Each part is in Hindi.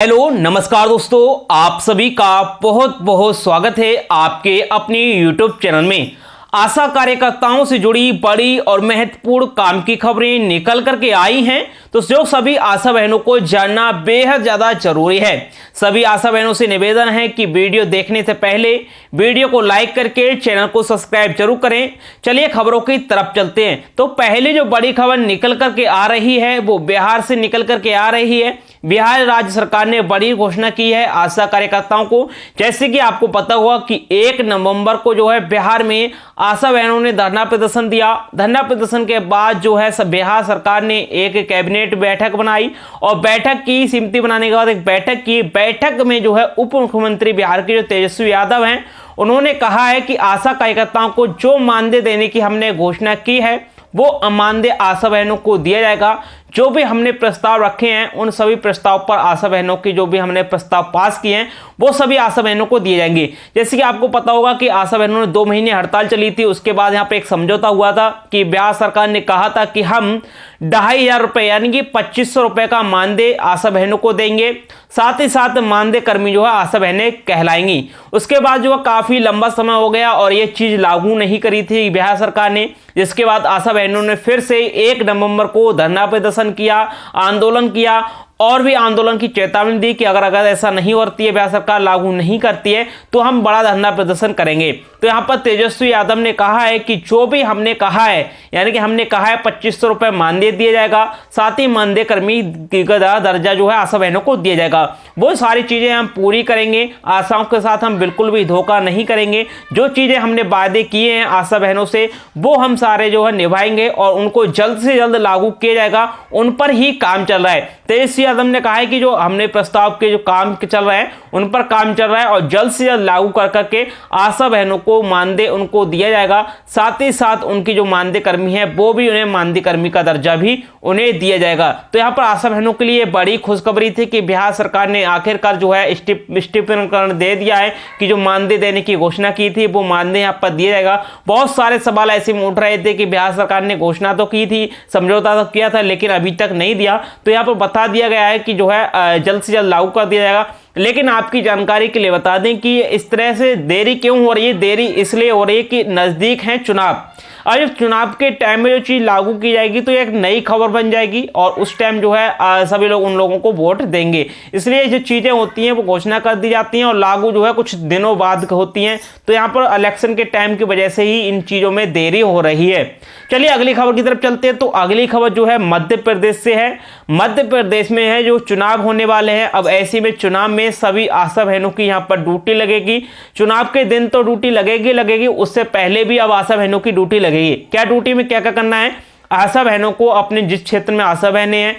हेलो नमस्कार दोस्तों, आप सभी का बहुत बहुत स्वागत है आपके अपने YouTube चैनल में। आशा कार्यकर्ताओं से जुड़ी बड़ी और महत्वपूर्ण काम की खबरें निकल करके आई हैं, तो जो सभी आशा बहनों को जानना बेहद ज़्यादा जरूरी है। सभी आशा बहनों से निवेदन है कि वीडियो देखने से पहले वीडियो को लाइक करके चैनल को सब्सक्राइब जरूर करें। चलिए खबरों की तरफ चलते हैं। तो पहले जो बड़ी खबर निकल करके आ रही है वो बिहार से निकल करके आ रही है। बिहार राज्य सरकार ने बड़ी घोषणा की है आशा कार्यकर्ताओं को। जैसे कि आपको पता हुआ कि 1 नवंबर को जो है बिहार में आशा बहनों ने धरना प्रदर्शन दिया। धरना प्रदर्शन के बाद जो है बिहार सरकार ने एक कैबिनेट बैठक बनाई और बैठक की समिति बनाने के बाद एक बैठक की। बैठक में जो है उप मुख्यमंत्री बिहार के जो तेजस्वी यादव हैं, उन्होंने कहा है कि आशा कार्यकर्ताओं को जो मानदेय देने की हमने घोषणा की है वो मानदेय आशा बहनों को दिया जाएगा। जो भी हमने प्रस्ताव रखे हैं उन सभी प्रस्ताव पर आशा बहनों की जो भी हमने प्रस्ताव पास किए हैं वो सभी आशा बहनों को दिए जाएंगे। जैसे कि आपको पता होगा कि आशा बहनों ने 2 महीने हड़ताल चली थी। उसके बाद यहाँ पे एक समझौता हुआ था कि बिहार सरकार ने कहा था कि हम 2500 रुपये यानी कि 2500 रुपये का मानदेय आशा बहनों को देंगे। साथ ही साथ मानदेय कर्मी जो है आशा बहनें कहलाएंगी। उसके बाद जो है काफ़ी लंबा समय हो गया और ये चीज़ लागू नहीं करी थी बिहार सरकार ने, जिसके बाद आशा बहनों ने फिर से 1 नवंबर को धरना प्रदर्शन किया, आंदोलन किया और भी आंदोलन की चेतावनी दी कि अगर ऐसा नहीं होती है, बिहार सरकार लागू नहीं करती है तो हम बड़ा धरना प्रदर्शन करेंगे। तो यहाँ पर तेजस्वी यादव ने कहा है कि जो भी हमने कहा है, यानी कि हमने कहा है 2500 रुपये मानदेय दिया जाएगा, साथ ही मानदेय कर्मी का दर्जा जो है आशा बहनों को दिया जाएगा। वो सारी चीज़ें हम पूरी करेंगे। आशाओं के साथ हम बिल्कुल भी धोखा नहीं करेंगे। जो चीज़ें हमने वादे किए हैं आशा बहनों से वो हम सारे जो है निभाएंगे और उनको जल्द से जल्द लागू किया जाएगा। उन पर ही काम चल रहा है। तेजस्वी यादव ने कहा है कि जो हमने प्रस्ताव के जो काम चल रहे हैं उन पर काम चल रहा है और जल्द से जल्द लागू कर करके आशा बहनों को मानदेय उनको दिया जाएगा। साथ ही साथ उनकी जो मानदेय कर्मी है वो भी उन्हें मानदेय कर्मी का दर्जा भी उन्हें दिया जाएगा। तो यहाँ पर आशा बहनों के लिए बड़ी खुशखबरी थी कि बिहार सरकार ने आखिरकार जो है स्पष्टीकरण दे दिया है कि जो मानदेय देने की घोषणा की थी वो मानदेय यहाँ पर दिया जाएगा। बहुत सारे सवाल ऐसे में उठ रहे थे कि बिहार सरकार ने घोषणा तो की थी, समझौता तो किया था, लेकिन अभी तक नहीं दिया। तो यहाँ पर बता दिया गया है कि जो है जल्द से जल्द लागू कर दिया जाएगा। लेकिन आपकी जानकारी के लिए बता दें कि इस तरह से देरी क्यों हो रही है। देरी इसलिए हो रही है कि नज़दीक है चुनाव। और जब चुनाव के टाइम में जो चीज़ लागू की जाएगी तो एक नई खबर बन जाएगी और उस टाइम जो है सभी लोग उन लोगों को वोट देंगे। इसलिए जो चीज़ें होती हैं वो घोषणा कर दी जाती हैं और लागू जो है कुछ दिनों बाद होती हैं। तो यहाँ पर इलेक्शन के टाइम की वजह से ही इन चीज़ों में देरी हो रही है। चलिए अगली खबर की तरफ चलते हैं। तो अगली खबर जो है मध्य प्रदेश से है। मध्य प्रदेश में है जो चुनाव होने वाले हैं। अब ऐसे में चुनाव में सभी आशा बहनों की यहाँ पर ड्यूटी लगेगी। चुनाव के दिन तो ड्यूटी लगेगी, उससे पहले भी अब आशा बहनों की ड्यूटी लगेगी। क्या ड्यूटी में क्या क्या करना है? आशा बहनों को अपने जिस क्षेत्र में आशा बहनें हैं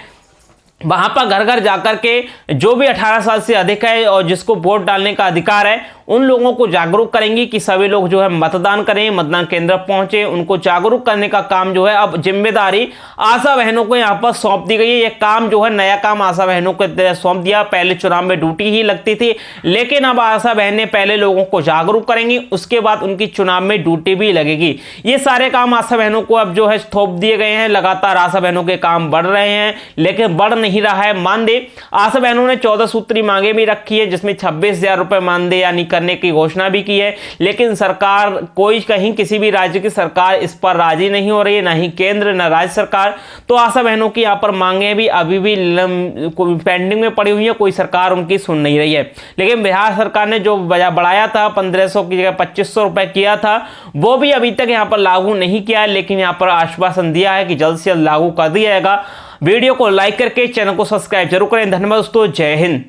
वहां पर घर घर जाकर के जो भी 18 साल से अधिक है और जिसको वोट डालने का अधिकार है उन लोगों को जागरूक करेंगी कि सभी लोग जो है मतदान करें, मतदान केंद्र पहुंचे। उनको जागरूक करने का काम जो है अब जिम्मेदारी आशा बहनों को यहाँ पर सौंप दी गई है। ये काम जो है नया काम आशा बहनों को सौंप दिया। पहले चुनाव में ड्यूटी ही लगती थी, लेकिन अब आशा बहनें पहले लोगों को जागरूक करेंगी, उसके बाद उनकी चुनाव में ड्यूटी भी लगेगी। ये सारे काम आशा बहनों को अब जो है थोप दिए गए हैं। लगातार आशा बहनों के काम बढ़ रहे हैं, लेकिन बढ़ नहीं रहा है मानदेय। आशा बहनों ने 14 सूत्री मांगे भी रखी है, जिसमें 26,000 रुपए मानदेय यानी करने की घोषणा भी की है। लेकिन सरकार कहीं किसी भी राज्य की सरकार इस पर राजी नहीं हो रही है, ना ही केंद्र ना राज्य सरकार। तो आशा बहनों की यहाँ पर मांगे भी अभी भी पेंडिंग में पड़ी हुई है, कोई सरकार उनकी सुन नहीं रही है। लेकिन बिहार सरकार ने जो बढ़ाया था 1500 की जगह 2500 रुपए किया था, वो भी अभी तक यहाँ पर लागू नहीं किया है, लेकिन यहाँ पर आश्वासन दिया है कि जल्द से जल्द लागू कर दिया जाएगा। वीडियो को लाइक करके चैनल को सब्सक्राइब जरूर करें। धन्यवाद दोस्तों, जय हिंद।